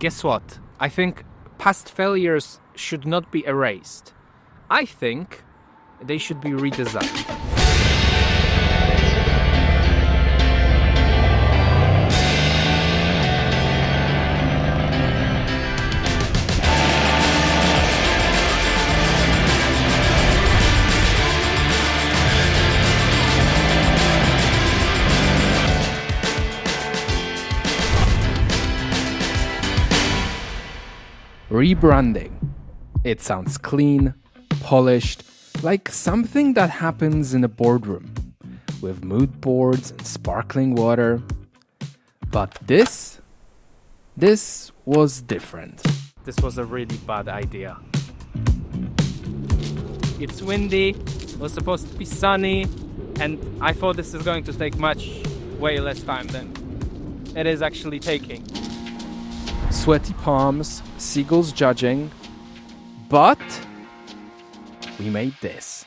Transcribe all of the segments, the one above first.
Guess what? I think past failures should not be erased. I think they should be redesigned. Rebranding. It sounds clean, polished, like something that happens in a boardroom, with mood boards and sparkling water. But this was different. This was a really bad idea. It's windy, it was supposed to be sunny, and I thought this is going to take way less time than it is actually taking. Sweaty palms, seagulls judging, but we made this.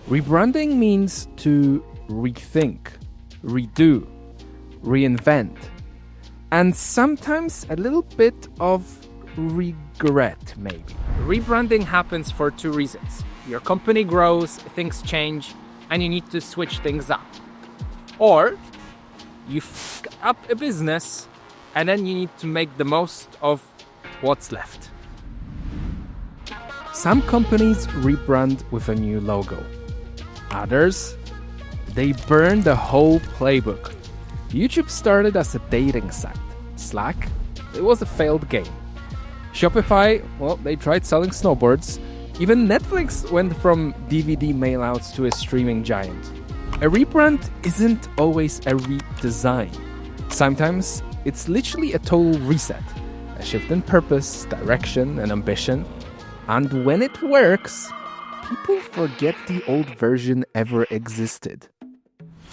Rebranding means to rethink, redo, reinvent, and sometimes a little bit of regret, maybe. Rebranding happens for two reasons. Your company grows, things change, and you need to switch things up. Or you f*** up a business and then you need to make the most of what's left. Some companies rebrand with a new logo. Others, they burn the whole playbook. YouTube started as a dating site. Slack, it was a failed game. Shopify, well, they tried selling snowboards. Even Netflix went from DVD mailouts to a streaming giant. A rebrand isn't always a redesign. Sometimes it's literally a total reset, a shift in purpose, direction, and ambition. And when it works, people forget the old version ever existed.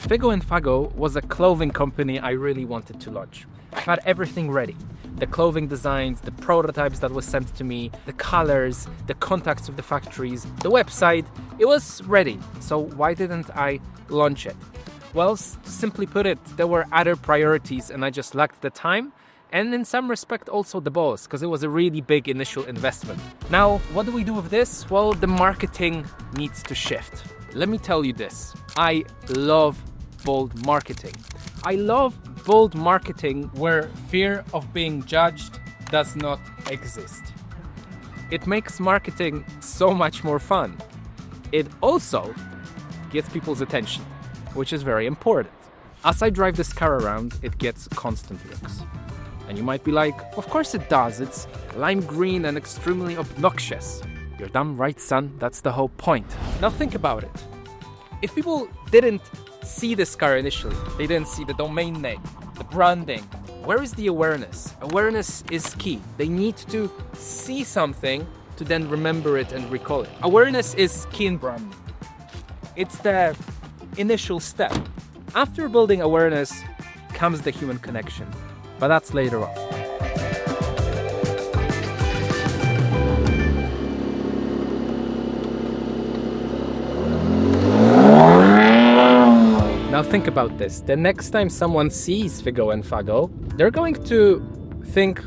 Figo & Fago was a clothing company I really wanted to launch. I had everything ready. The clothing designs, the prototypes that was sent to me, the colors, the contacts with the factories, the website. It was ready. So why didn't I launch it? Well, simply put it, there were other priorities and I just lacked the time and in some respect also the balls, because it was a really big initial investment. Now, what do we do with this? Well, the marketing needs to shift. Let me tell you this. I love bold marketing. I love bold marketing where fear of being judged does not exist. It makes marketing so much more fun. It also gets people's attention, which is very important. As I drive this car around, it gets constant looks. And you might be like, of course it does, it's lime green and extremely obnoxious. You're damn right, son, that's the whole point. Now think about it. If people didn't see this car initially, they didn't see the domain name, the branding, where is the awareness? Awareness is key. They need to see something to then remember it and recall it. Awareness is key in branding. It's the initial step. After building awareness comes the human connection, but that's later on. Now think about this. The next time someone sees Figo & Fago, they're going to think,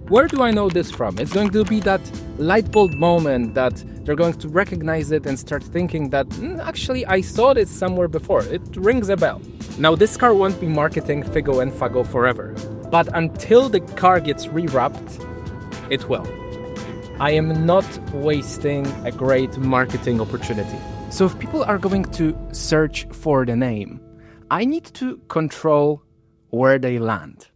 where do I know this from? It's going to be that light bulb moment that they're going to recognize it and start thinking that, actually, I saw this somewhere before. It rings a bell. Now, this car won't be marketing Figo & Fago forever. But until the car gets rewrapped, it will. I am not wasting a great marketing opportunity. So if people are going to search for the name, I need to control where they land.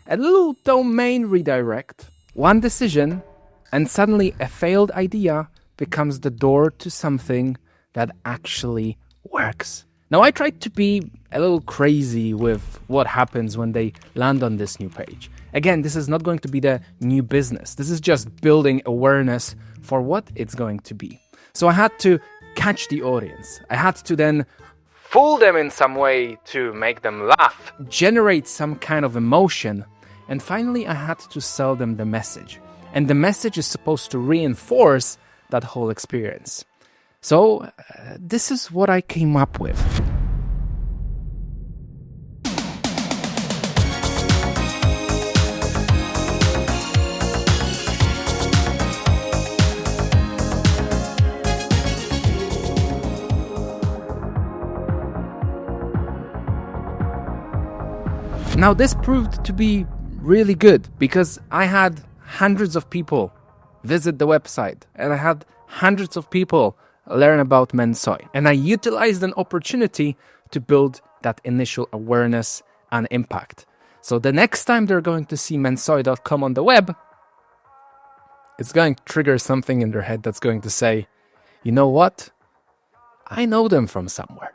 A little domain redirect, one decision, and suddenly a failed idea becomes the door to something that actually works. Now, I tried to be a little crazy with what happens when they land on this new page. Again, this is not going to be the new business. This is just building awareness for what it's going to be. So I had to catch the audience. I had to then fool them in some way to make them laugh, generate some kind of emotion, and finally I had to sell them the message. And the message is supposed to reinforce that whole experience. So this is what I came up with. Now, this proved to be really good because I had hundreds of people visit the website and I had hundreds of people learn about Mensoi. And I utilized an opportunity to build that initial awareness and impact. So the next time they're going to see mensoi.com on the web, it's going to trigger something in their head that's going to say, you know what? I know them from somewhere.